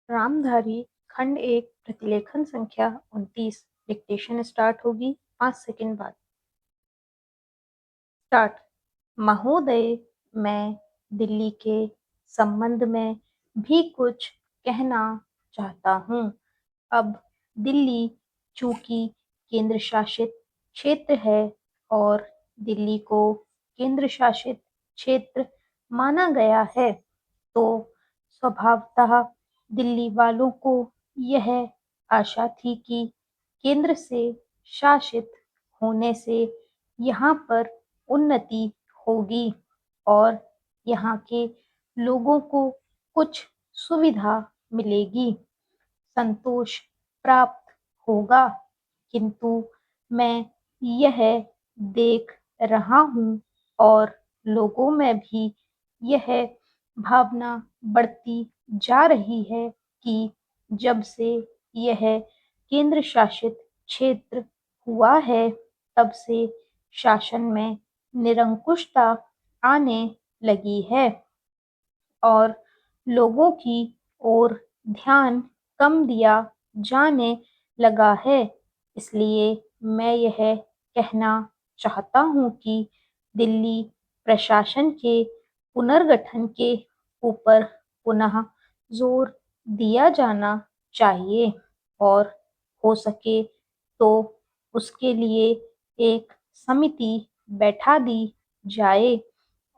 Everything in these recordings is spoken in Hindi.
रामधारी खंड एक प्रतिलेखन संख्या 29 डिक्टेशन स्टार्ट होगी 5 सेकंड बाद। स्टार्ट। महोदय, मैं दिल्ली के संबंध में भी कुछ कहना चाहता हूँ। अब दिल्ली चूंकि केंद्र शासित क्षेत्र है और दिल्ली को केंद्र शासित क्षेत्र माना गया है, तो स्वभावतः दिल्ली वालों को यह आशा थी कि केंद्र से शासित होने से यहाँ पर उन्नति होगी और यहाँ के लोगों को कुछ सुविधा मिलेगी, संतोष प्राप्त होगा। किंतु मैं यह देख रहा हूँ और लोगों में भी यह भावना बढ़ती जा रही है कि जब से यह केंद्र शासित क्षेत्र हुआ है, तब से शासन में निरंकुशता आने लगी है और लोगों की ओर ध्यान कम दिया जाने लगा है। इसलिए मैं यह कहना चाहता हूँ कि दिल्ली प्रशासन के पुनर्गठन के ऊपर पुनः जोर दिया जाना चाहिए और हो सके तो उसके लिए एक समिति बैठा दी जाए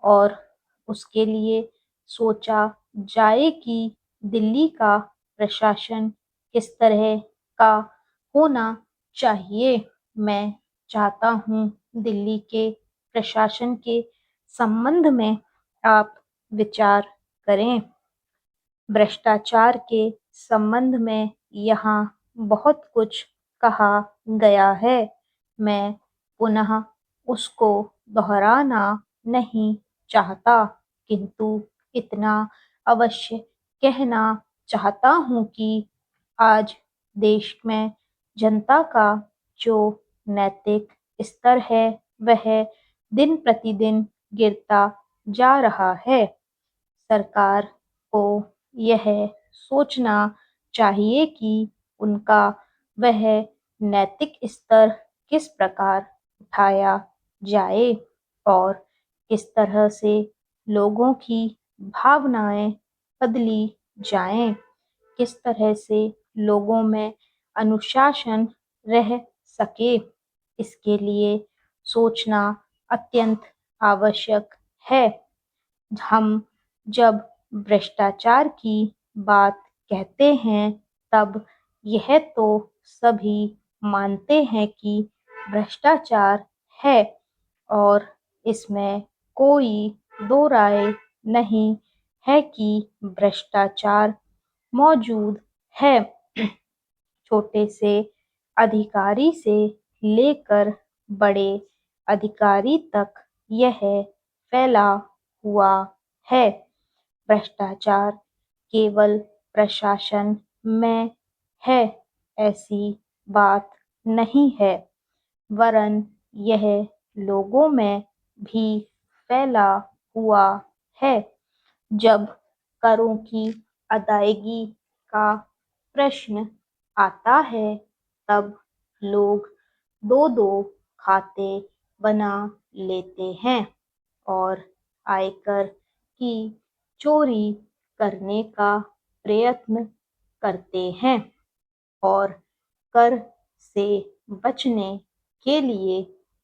और उसके लिए सोचा जाए कि दिल्ली का प्रशासन किस तरह का होना चाहिए। मैं चाहता हूँ दिल्ली के प्रशासन के संबंध में आप विचार करें। भ्रष्टाचार के संबंध में यहाँ बहुत कुछ कहा गया है। मैं पुनः उसको दोहराना नहीं चाहता, किंतु इतना अवश्य कहना चाहता हूँ कि आज देश में जनता का जो नैतिक स्तर है, वह दिन प्रतिदिन गिरता जा रहा है। सरकार को यह सोचना चाहिए कि उनका वह नैतिक स्तर किस प्रकार उठाया जाए और किस तरह से लोगों की भावनाएं बदली जाएं, किस तरह से लोगों में अनुशासन रह सके। इसके लिए सोचना अत्यंत आवश्यक है। हम जब भ्रष्टाचार की बात कहते हैं, तब यह तो सभी मानते हैं कि भ्रष्टाचार है और इसमें कोई दो राय नहीं है कि भ्रष्टाचार मौजूद है। छोटे से अधिकारी से लेकर बड़े अधिकारी तक यह फैला हुआ है। भ्रष्टाचार केवल प्रशासन में है, ऐसी बात नहीं है, वरन यह लोगों में भी फैला हुआ है। जब करों की अदायगी का प्रश्न आता है, तब लोग दो दो खाते बना लेते हैं और आयकर की चोरी करने का प्रयत्न करते हैं और कर से बचने के लिए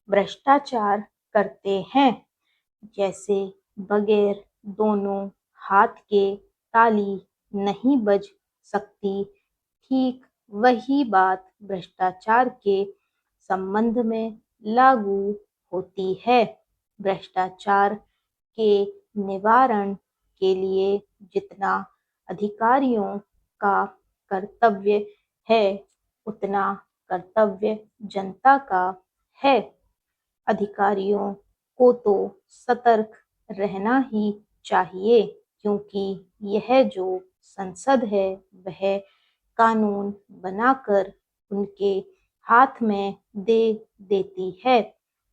भ्रष्टाचार करते हैं। जैसे बगैर दोनों हाथ के ताली नहीं बज सकती, ठीक वही बात भ्रष्टाचार के संबंध में लागू होती है। भ्रष्टाचार के निवारण के लिए जितना अधिकारियों का कर्तव्य है, उतना कर्तव्य जनता का है। अधिकारियों को तो सतर्क रहना ही चाहिए, क्योंकि यह जो संसद है, वह कानून बनाकर उनके हाथ में दे देती है।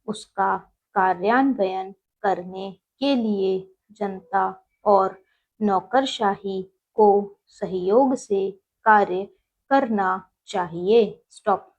उसका कार्यान्वयन करने के लिए जनता और नौकरशाही को सहयोग से कार्य करना चाहिए। स्टॉप।